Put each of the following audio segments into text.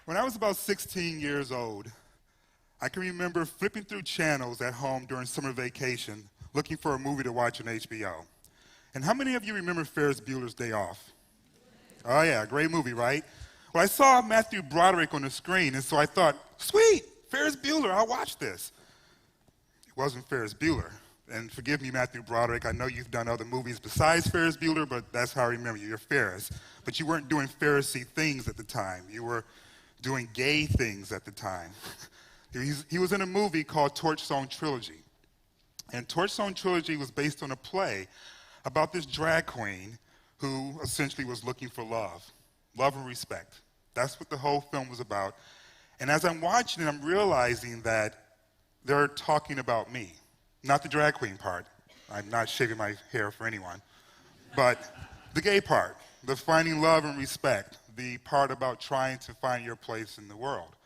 When I was about 16 years old, I can remember flipping through channels at home during summer vacation, looking for a movie to watch on HBO. And how many of you remember Ferris Bueller's Day Off? Oh yeah, great movie, right? Well, I saw Matthew Broderick on the screen, and so I thought, sweet, Ferris Bueller, I'll watch this. It wasn't Ferris Bueller. And forgive me, Matthew Broderick, I know you've done other movies besides Ferris Bueller, but that's how I remember you. You're Ferris. But you weren't doing Pharisee things at the time. You were doing gay things at the time. He was in a movie called Torchstone Trilogy. And Torchstone Trilogy was based on a play about this drag queen who essentially was looking for love and respect. That's what the whole film was about. And as I'm watching it, I'm realizing that they're talking about me. Not the drag queen part. I'm not shaving my hair for anyone. But the gay part, the finding love and respect, the part about trying to find your place in the world.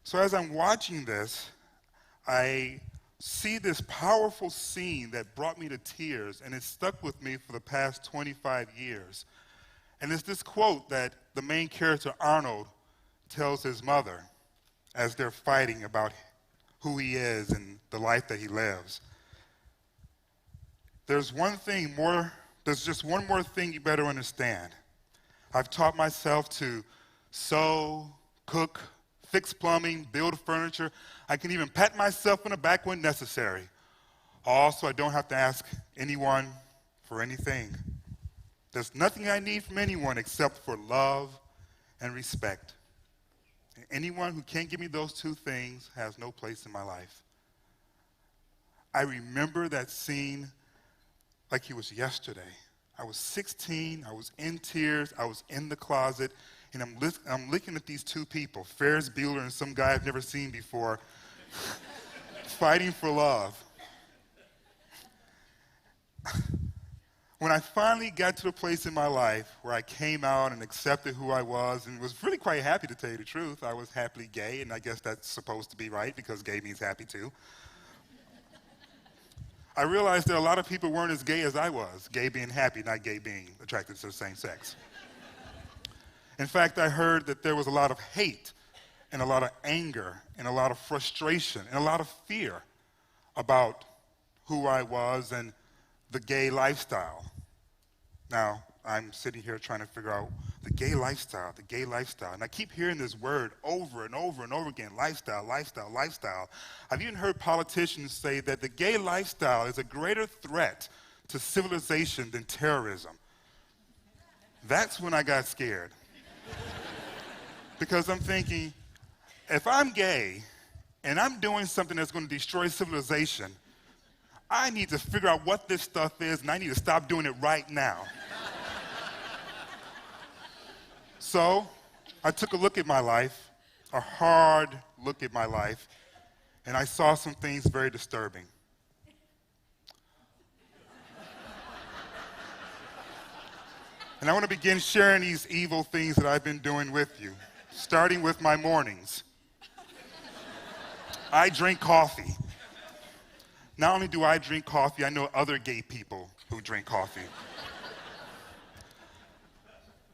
So as I'm watching this, I see this powerful scene that brought me to tears, and it stuck with me for the past 25 years. And it's this quote that the main character, Arnold, tells his mother as they're fighting about who he is and the life that he lives. There's just one more thing you better understand. I've taught myself to sew, cook, fix plumbing, build furniture. I can even pat myself on the back when necessary. Also, I don't have to ask anyone for anything. There's nothing I need from anyone except for love and respect. And anyone who can't give me those two things has no place in my life. I remember that scene like it was yesterday. I was 16, I was in tears, I was in the closet, and I'm looking at these two people, Ferris Bueller and some guy I've never seen before, fighting for love. When I finally got to the place in my life where I came out and accepted who I was and was really quite happy, to tell you the truth, I was happily gay, and I guess that's supposed to be right because gay means happy too. I realized that a lot of people weren't as gay as I was, gay being happy, not gay being attracted to the same sex. In fact, I heard that there was a lot of hate and a lot of anger and a lot of frustration and a lot of fear about who I was and the gay lifestyle. Now, I'm sitting here trying to figure out the gay lifestyle. And I keep hearing this word over and over and over again, lifestyle. I've even heard politicians say that the gay lifestyle is a greater threat to civilization than terrorism. That's when I got scared. Because I'm thinking, if I'm gay and I'm doing something that's going to destroy civilization, I need to figure out what this stuff is, and I need to stop doing it right now. So I took a look at my life, a hard look at my life, and I saw some things very disturbing. And I want to begin sharing these evil things that I've been doing with you, starting with my mornings. I drink coffee. Not only do I drink coffee, I know other gay people who drink coffee.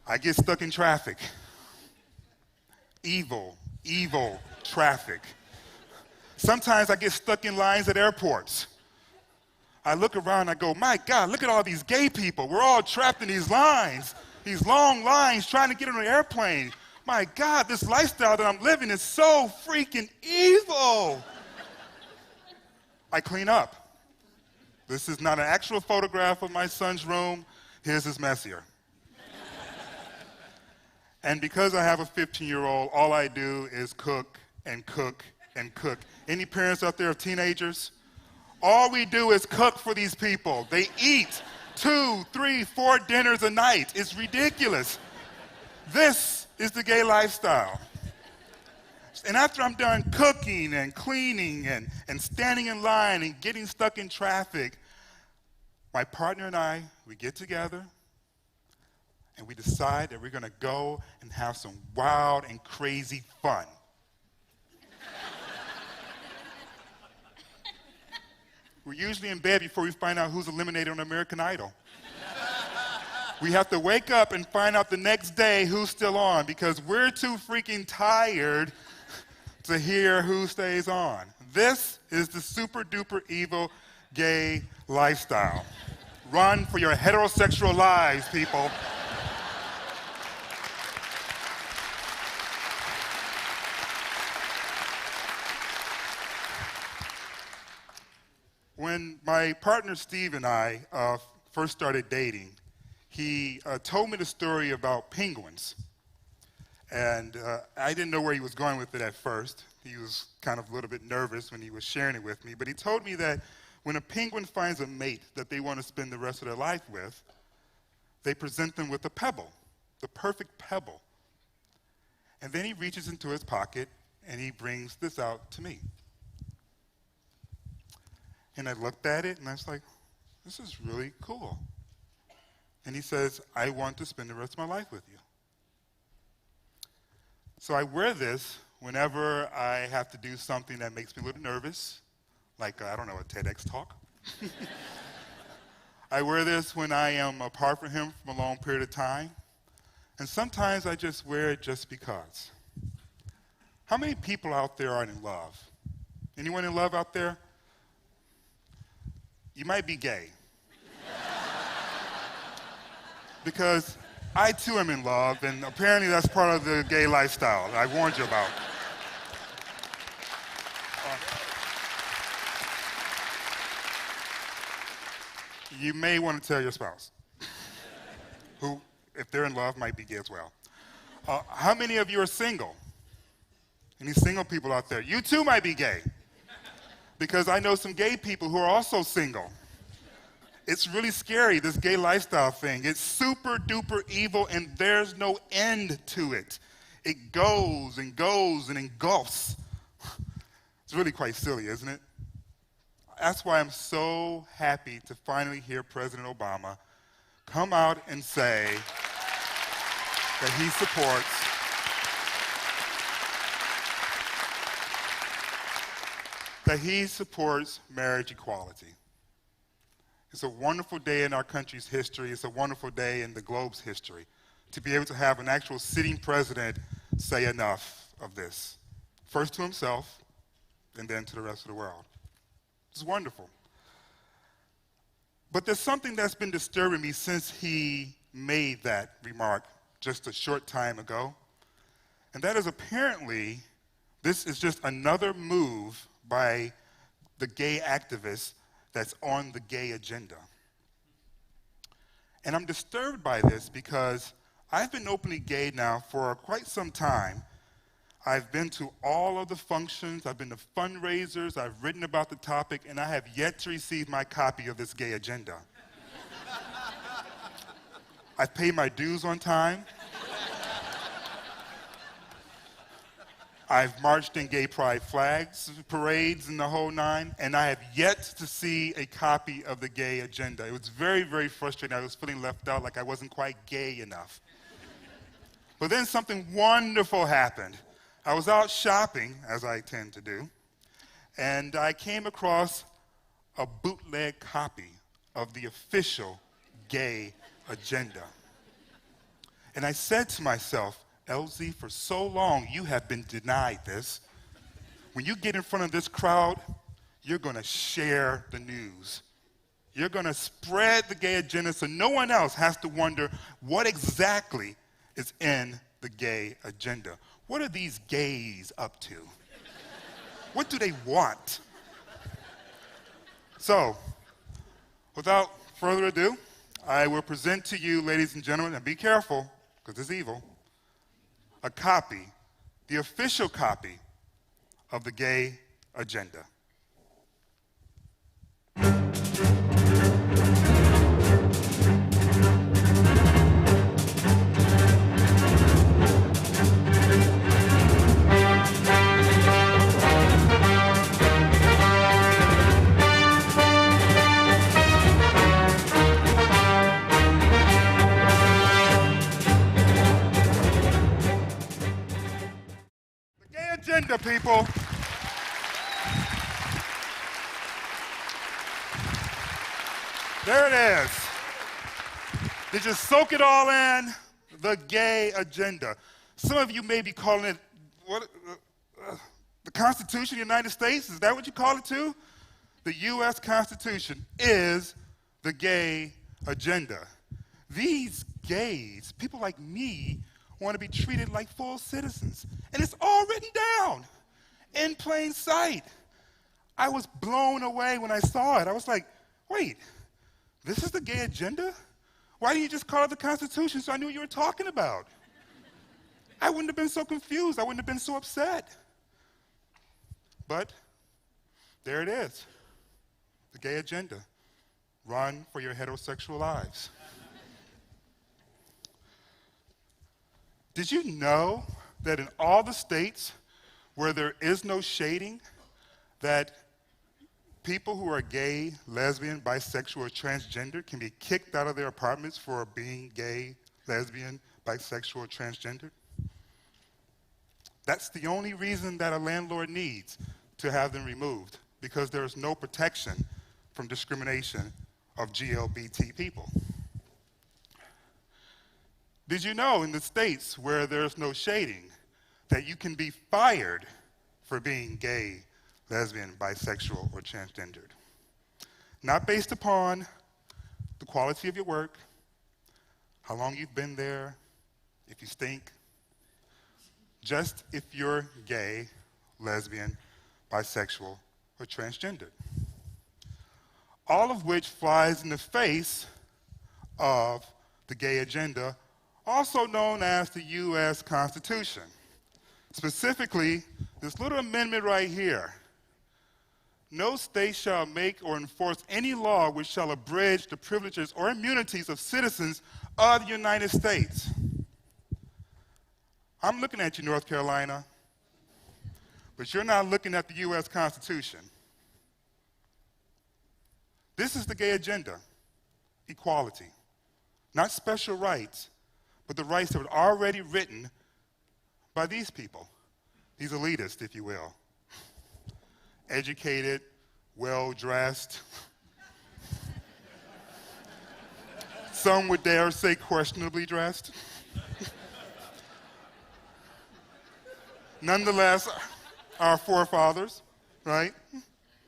I get stuck in traffic. Evil traffic. Sometimes I get stuck in lines at airports. I look around and I go, my God, look at all these gay people. We're all trapped in these lines, these long lines trying to get on an airplane. My God, this lifestyle that I'm living is so freaking evil. I clean up. This is not an actual photograph of my son's room. His is messier. And because I have a 15-year-old, all I do is cook and cook and cook. Any parents out there of teenagers? All we do is cook for these people. They eat 2, 3, 4 dinners a night. It's ridiculous. This is the gay lifestyle. And after I'm done cooking and cleaning and standing in line and getting stuck in traffic, my partner and I, we get together and we decide that we're going to go and have some wild and crazy fun. We're usually in bed before we find out who's eliminated on American Idol. We have to wake up and find out the next day who's still on because we're too freaking tired to hear who stays on. This is the super duper evil gay lifestyle. Run for your heterosexual lives, people. When my partner Steve and I first started dating, he told me the story about penguins. And I didn't know where he was going with it at first. He was kind of a little bit nervous when he was sharing it with me. But he told me that when a penguin finds a mate that they want to spend the rest of their life with, they present them with a pebble, the perfect pebble. And then he reaches into his pocket and he brings this out to me. And I looked at it and I was like, this is really cool. And he says, I want to spend the rest of my life with you. So I wear this whenever I have to do something that makes me a little nervous, like, I don't know, a TEDx talk. I wear this when I am apart from him from a long period of time. And sometimes I just wear it just because. How many people out there are in love? Anyone in love out there? You might be gay. Because I too am in love, and apparently that's part of the gay lifestyle that I warned you about. You may want to tell your spouse, who, if they're in love, might be gay as well. How many of you are single? Any single people out there? You too might be gay. Because I know some gay people who are also single. It's really scary, this gay lifestyle thing. It's super duper evil and there's no end to it. It goes and goes and engulfs. It's really quite silly, isn't it? That's why I'm so happy to finally hear President Obama come out and say that he supports marriage equality. It's a wonderful day in our country's history. It's a wonderful day in the globe's history to be able to have an actual sitting president say enough of this. First to himself, and then to the rest of the world. It's wonderful. But there's something that's been disturbing me since he made that remark just a short time ago. And that is apparently, this is just another move by the gay activists that's on the gay agenda. And I'm disturbed by this because I've been openly gay now for quite some time. I've been to all of the functions, I've been to fundraisers, I've written about the topic, and I have yet to receive my copy of this gay agenda. I've paid my dues on time. I've marched in gay pride flags, parades, and the whole nine, and I have yet to see a copy of the gay agenda. It was very, very frustrating. I was feeling left out, like I wasn't quite gay enough. But then something wonderful happened. I was out shopping, as I tend to do, and I came across a bootleg copy of the official gay agenda. And I said to myself, LZ, for so long you have been denied this. When you get in front of this crowd, you're going to share the news. You're going to spread the gay agenda so no one else has to wonder what exactly is in the gay agenda. What are these gays up to? What do they want? So, without further ado, I will present to you, ladies and gentlemen, and be careful, because it's evil, a copy, the official copy of the gay agenda. agenda, people. There it is. Did you soak it all in? The gay agenda. Some of you may be calling it the Constitution of the United States. Is that what you call it too? The U.S. Constitution is the gay agenda. These gays, people like me, want to be treated like full citizens. And it's all written down in plain sight. I was blown away when I saw it. I was like, wait, this is the gay agenda? Why didn't you just call it the Constitution so I knew what you were talking about? I wouldn't have been so confused. I wouldn't have been so upset. But there it is, the gay agenda. Run for your heterosexual lives. Did you know that in all the states where there is no shading, that people who are gay, lesbian, bisexual, or transgender can be kicked out of their apartments for being gay, lesbian, bisexual, or transgender? That's the only reason that a landlord needs to have them removed, because there is no protection from discrimination of GLBT people. Did you know in the states where there's no shading that you can be fired for being gay, lesbian, bisexual, or transgendered? Not based upon the quality of your work, how long you've been there, if you stink, just if you're gay, lesbian, bisexual, or transgendered. All of which flies in the face of the gay agenda, also known as the U.S. Constitution. Specifically, this little amendment right here. No state shall make or enforce any law which shall abridge the privileges or immunities of citizens of the United States. I'm looking at you, North Carolina, but you're not looking at the U.S. Constitution. This is the gay agenda, equality. Not special rights, but the rights that were already written by these people, these elitists, if you will. Educated, well-dressed. Some would dare say questionably dressed. Nonetheless, our forefathers, right?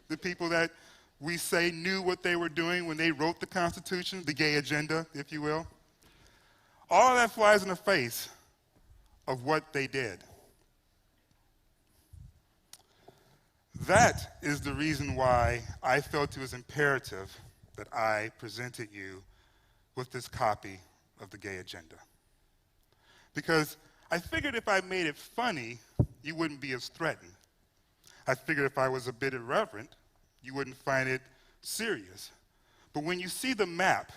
The people that we say knew what they were doing when they wrote the Constitution, the gay agenda, if you will. All of that flies in the face of what they did. That is the reason why I felt it was imperative that I presented you with this copy of the gay agenda. Because I figured if I made it funny, you wouldn't be as threatened. I figured if I was a bit irreverent, you wouldn't find it serious. But when you see the map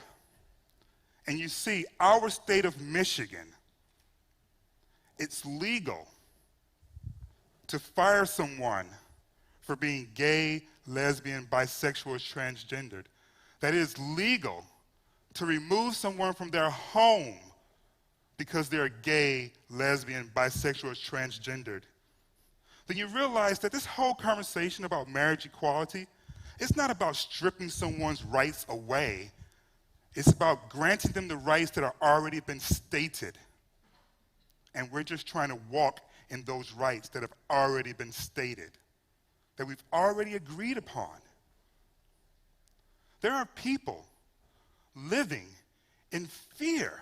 and you see our state of Michigan, it's legal to fire someone for being gay, lesbian, bisexual, or transgendered. That is legal to remove someone from their home because they're gay, lesbian, bisexual, or transgendered. Then you realize that this whole conversation about marriage equality, it's not about stripping someone's rights away. It's about granting them the rights that have already been stated. And we're just trying to walk in those rights that have already been stated, that we've already agreed upon. There are people living in fear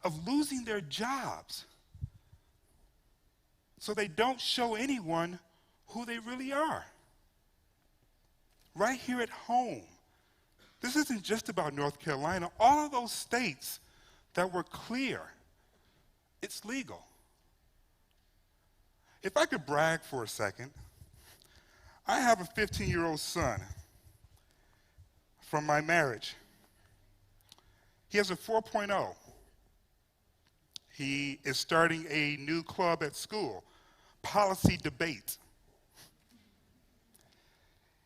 of losing their jobs so they don't show anyone who they really are. Right here at home. This isn't just about North Carolina. All of those states that were clear, it's legal. If I could brag for a second, I have a 15-year-old son from my marriage. He has a 4.0. He is starting a new club at school, policy debate.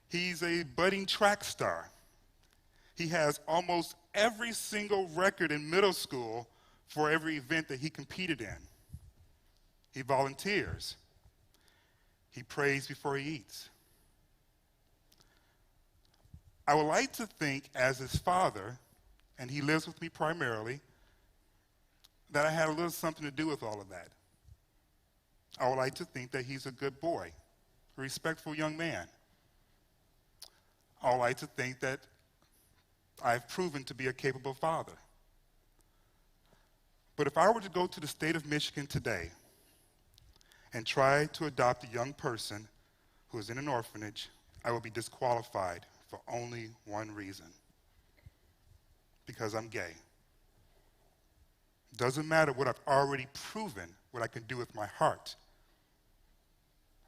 He's a budding track star. He has almost every single record in middle school for every event that he competed in. He volunteers. He prays before he eats. I would like to think, as his father, and he lives with me primarily, that I had a little something to do with all of that. I would like to think that he's a good boy, a respectful young man. I would like to think that I've proven to be a capable father. But if I were to go to the state of Michigan today and try to adopt a young person who is in an orphanage, I will be disqualified for only one reason: because I'm gay. Doesn't matter what I've already proven, what I can do with my heart.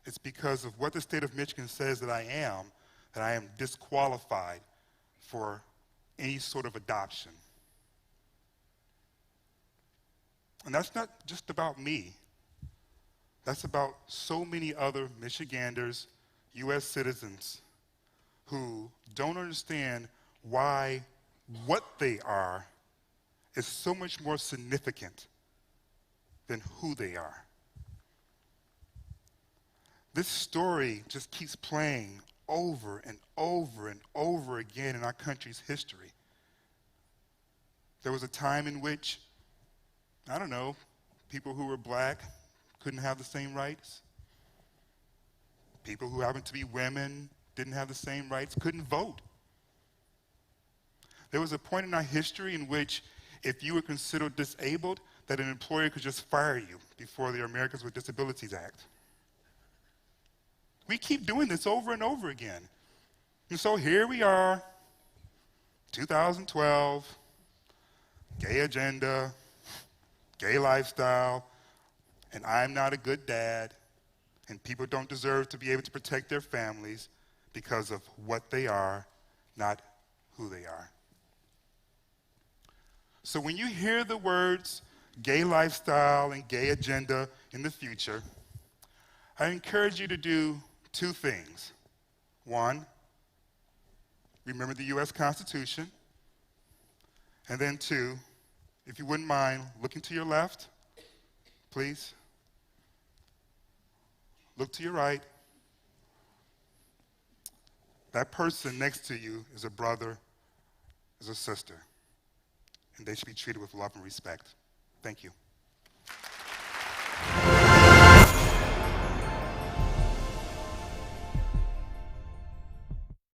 It's because of what the state of Michigan says that I am disqualified for any sort of adoption. And that's not just about me. That's about so many other Michiganders, U.S. citizens, who don't understand why what they are is so much more significant than who they are. This story just keeps playing over and over and over again in our country's history. There was a time in which, I don't know, people who were black couldn't have the same rights. People who happened to be women didn't have the same rights, couldn't vote. There was a point in our history in which if you were considered disabled, that an employer could just fire you before the Americans with Disabilities Act. We keep doing this over and over again. And so here we are, 2012, gay agenda, gay lifestyle, and I'm not a good dad, and people don't deserve to be able to protect their families because of what they are, not who they are. So when you hear the words gay lifestyle and gay agenda in the future, I encourage you to do two things. One, remember the U.S. Constitution. And then two, if you wouldn't mind looking to your left, please. Look to your right. That person next to you is a brother, is a sister, and they should be treated with love and respect. Thank you.